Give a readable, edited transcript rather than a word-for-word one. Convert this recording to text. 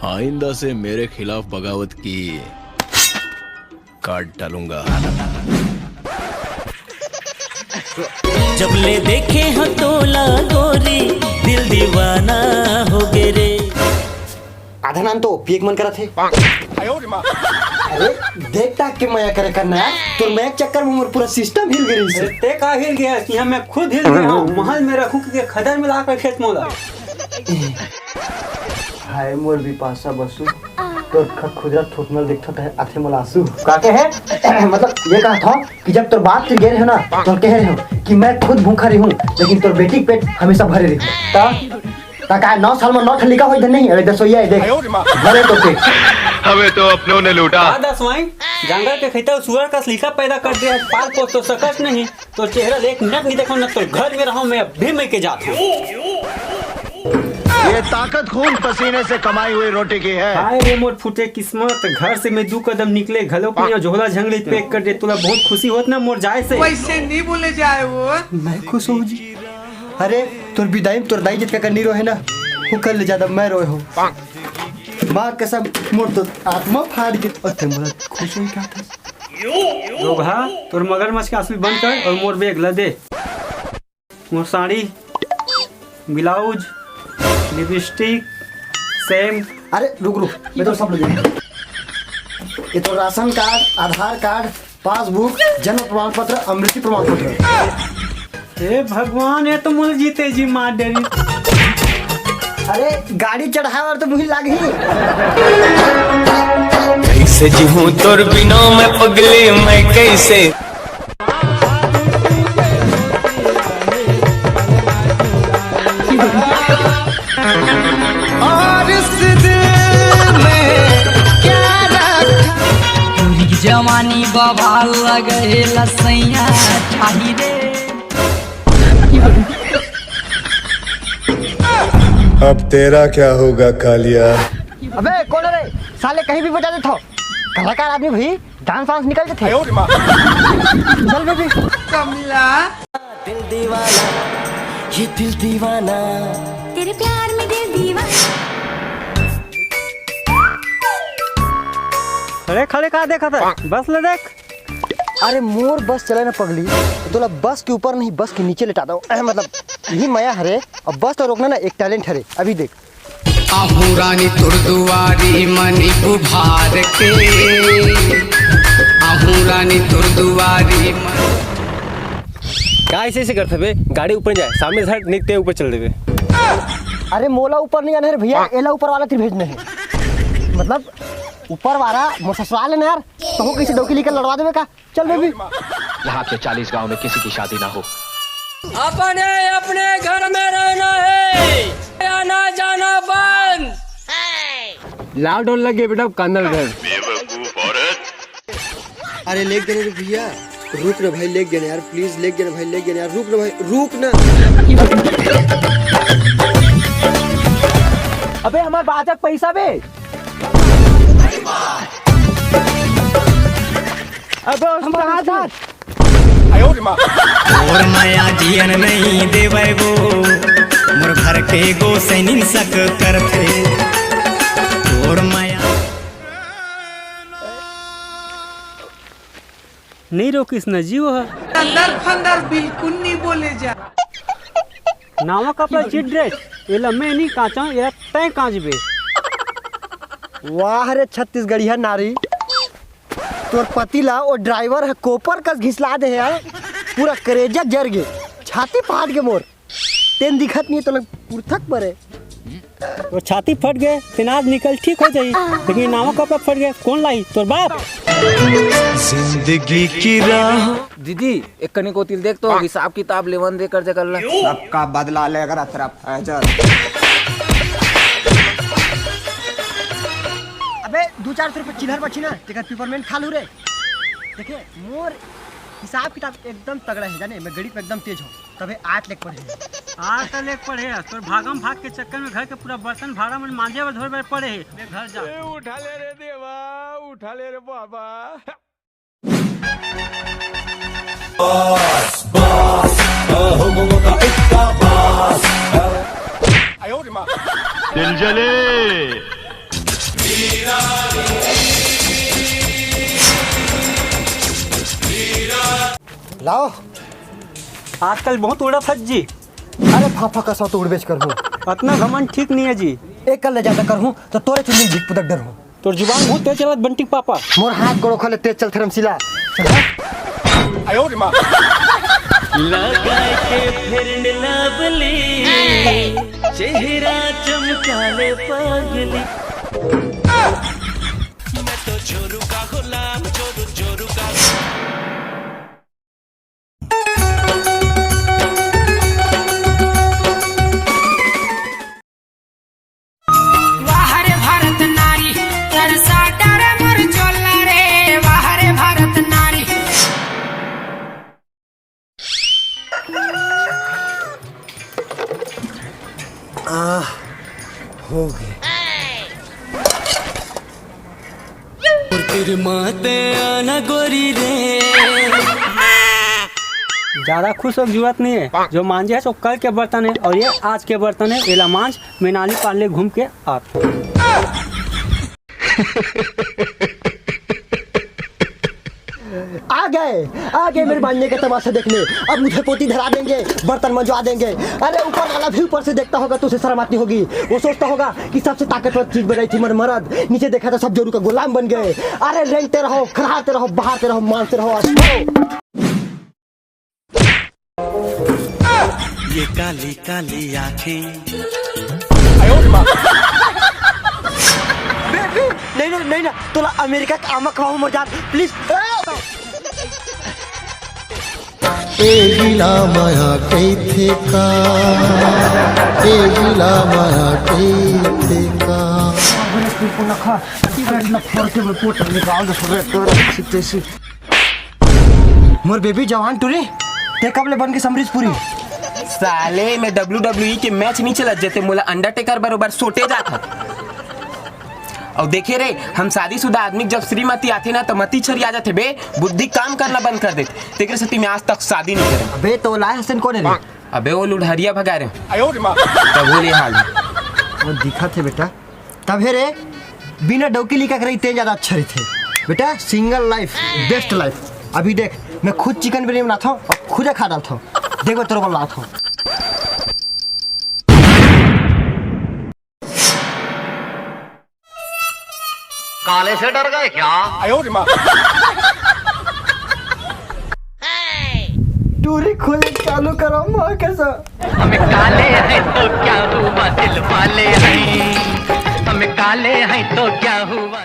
आइंदा से मेरे खिलाफ बगावत की काट डालूंगा। जब ले देखे हो तोला गोरी दिल दीवाना हो गे रे। आधा नाम तो पीक मन करा थे। अरे देखता कि मैं करे करना है तो मैं चक्कर में पूरा सिस्टम हिल गई से। ते का हिल गया कि हम मैं खुद हिल गया हूं। महल में रखूं कि खदर में लाकर खेत मोला। हाय मोर भी पासा बसु तो खुदरा थोपनल दिखता है आथे मलासु का के है। मतलब ये कहा था कि जब तोर बाप से गिरे हो ना तो कह रहे हो कि मैं खुद भूखा रही हूं लेकिन तोर बेटी पेट हमेशा भरे रही ता का 9 साल में 9 ठलिका होई नहीं। अरे दसोइया देख भरे तो पेट हमें तो अपनों ने लूटा। दसवाई जंगल के खेता सुअर का सलीका पैदा कर दिया। पाल पोस तो सकस नहीं तो चेहरा एक मिनट नहीं देखो न तो घर में रहूं मैं भी मैं के जाता हूं। ये ताकत खून पसीने से कमाई हुई रोटी की है। हाय रे मोर फूटे किस्मत घर से मैं 2 कदम निकले घलो को झोला झंगली पैक कर दे। तुला बहुत खुशी होत ना मोर जाए से। वैसे नहीं बोले जाए वो मैं खुश हूं जी। अरे तोर विदाई तोर दाई जित का करनी रोहे ना वो कर ले ज्यादा मैं रोए हूं। मां कसम मोर तो आत्मा फाड़ के और ते मोर खुश होई क्या था। रोगा तोर मगरमच्छ का असली बंद कर और मोर बैग ला दे। मोर साड़ी ब्लाउज लिपस्टिक सेम। अरे रुक मैं तो सब ले जाऊंगा। ये तो राशन कार्ड आधार कार्ड पासबुक जन्म प्रमाण पत्र अमृति प्रमाण पत्र। हे भगवान ये तो मुझे जीते जी मार डेरी। अरे गाड़ी चढ़ाए और तो मुझे लाग ही। कैसे जीऊं तोर बिना मैं पगले मैं कैसे। और इस दिल में क्या रखा पूरी जवानी बवाल लगे लसैया छाही रे। अब तेरा क्या होगा कालिया। अबे कौन है रे साले कहीं भी बजा देते हो। कलाकार आदमी भाई डांस वांस निकल जाते थे। चल बेबी कमला दिल दीवाना ये दिल दीवाना तेरे प्यार में दिल दीवाना। अरे खड़े कहाँ देखा था बस ले देख। अरे मोर बस चले ना पगली तो बस के ऊपर नहीं बस के नीचे लेटा दो। मतलब यही माया हरे और बस तो रोकना ना एक टैलेंट हरे। अभी देख आहू रानी तुरदुआरी मनी उभार के आहू रानी तुरदुआरी क्या ऐसे करते बे। गाड़ी ऊपर जाए सामने से निकते ऊपर चल देवे। अरे मोला ऊपर नहीं आना है भैया एला ऊपर वाला तीर भेजने है। मतलब ऊपर वाला मोर ससुराल है यार तो हो किसी डोकी लेकर लड़वा देवे का। चल बेबी यहाँ के 40 गांव में किसी की शादी ना हो। अपने अपने घर में रहना है आना जाना बंद। लॉकडाउन लग गया बेटा कांदल घर। अरे लेक देने रे भैया रुक ना भाई लेक देने यार प्लीज लेक देने भाई लेक देने यार रुक ना भाई रुक ना। अबे हमारे बाजक पैसा बे। अब हम कहाँ था। और माया जियन नहीं देवे वो मोर घर के गो सैनिन सक करते और माया नहीं रोकिस न जीव है। अंदर फंदर बिल्कुल नहीं बोले जा। नावा कपड़ा चिट ड्रेस ये लम्बे नहीं काचा ये तय कांच बे। वाह रे छत्तीसगढ़िया नारी तोर पतिला और ड्राइवर है कोपर कस घिसला दे है। पूरा करेजा जर गे छाती फाट के मोर तेन दिखत नहीं तो लग पुरथक बरे। वो छाती फट गए तिनाज निकल ठीक हो जाई लेकिन नावा कपड़ा फट गए कौन लाई तोर बाप। जिंदगी की राह दीदी एक कनी को तिल देख तो हिसाब किताब लेवन दे कर जगल ला। सबका बदला लेकर तरफ अबे 2-4 रुपए चिल्हर बची ना तेकर पेपरमेंट खा लू रे। देखिए मोर हिसाब किताब एकदम तगड़ा है जाने मैं गणित में एकदम तेज हूँ। तबे 8 लेख पढ़े 8 लेख पढ़े तोर भागम भाग के चक्कर में घर के पूरा बर्तन भाड़ा में मांजे व धोए पड़े है। घर जा उठा ले रे देवा उठा ले रे बाबा। बॉस बॉस हो का इतना बॉस दिल जले। लाओ। आजकल बहुत उड़ा फट जी। अरे फाफा का सौ तो उड़बेच कर हूँ। इतना घमंड ठीक नहीं है जी। एक कल ले ज्यादा कर हूँ तो तोरे चुन्नी झिक पुदक डर हूँ। तो जुबान बहुत तेज चलत बंटी पापा। मोर हाथ गोड़ो खोले तेज चल थरमशिला। लगा के फिर लवली चेहरा चमकाले पगली। मैं तो जोरू का गुलाम जोरू का। वाहरे भारत नारी तरसा डर मोर चोला रे वाहरे भारत नारी। हो गए। तेरे माते आना गोरी रे। ज्यादा खुश होने की जरूरत नहीं है। जो मांझे है सो कल के बर्तन है और ये आज के बर्तन है। एला मांझ मैनाली पाले घूम के आता। आ गए मेरे बांधने का तमाशा देखने। अब मुझे पोती धरा देंगे, बर्तन मंजवा देंगे। अरे ऊपर वाला भी ऊपर से देखता होगा तो उसे शर्म आती होगी। वो सोचता होगा कि सबसे ताकतवर चीज बनाई थी मर्द। नीचे देखा तो सब जोरू का गुलाम बन गए। अरे रेंगते रहो, खराते रहो, बहाते रहो, मानते रहो। ये काली काली आँखें। नहीं ना तोला अमेरिका का आमा खाओ मर जान प्लीज। एगिला माया कैथे का, एगिला माया कैथे का। मोर बेबी जवान टूरी ते कब ले बन के समरीशपुरी। साले में WWE के मैच नहीं चलत जेते मोला अंडरटेकर बरोबर सोटे जाता। और देखे रे हम शादीशुदा आदमी जब श्रीमती आते ना तो मती छरी आ जाते बे। बुद्धि काम करना बंद कर देते। तेरे सती में आज तक शादी नहीं करे। अबे तो लाए हसन कौन है? अबे वो लुढ़िया भगा रहे तब बोले हाल वो दिखा थे बेटा तब है रे। बिना डौकी लिखा कर इतने ज्यादा अच्छा रही थे बेटा। Single life best life. अभी देख मैं खुद चिकन बिरयानी बनाता हूँ और खुद खा डालता हूँ। देखो तेरे को लाता हूँ। काले से डर गए क्या? टूरी खोले चालू करो माँ कैसा। हमें काले हैं तो क्या हुआ दिल वाले हैं। हमें काले हैं तो क्या हुआ।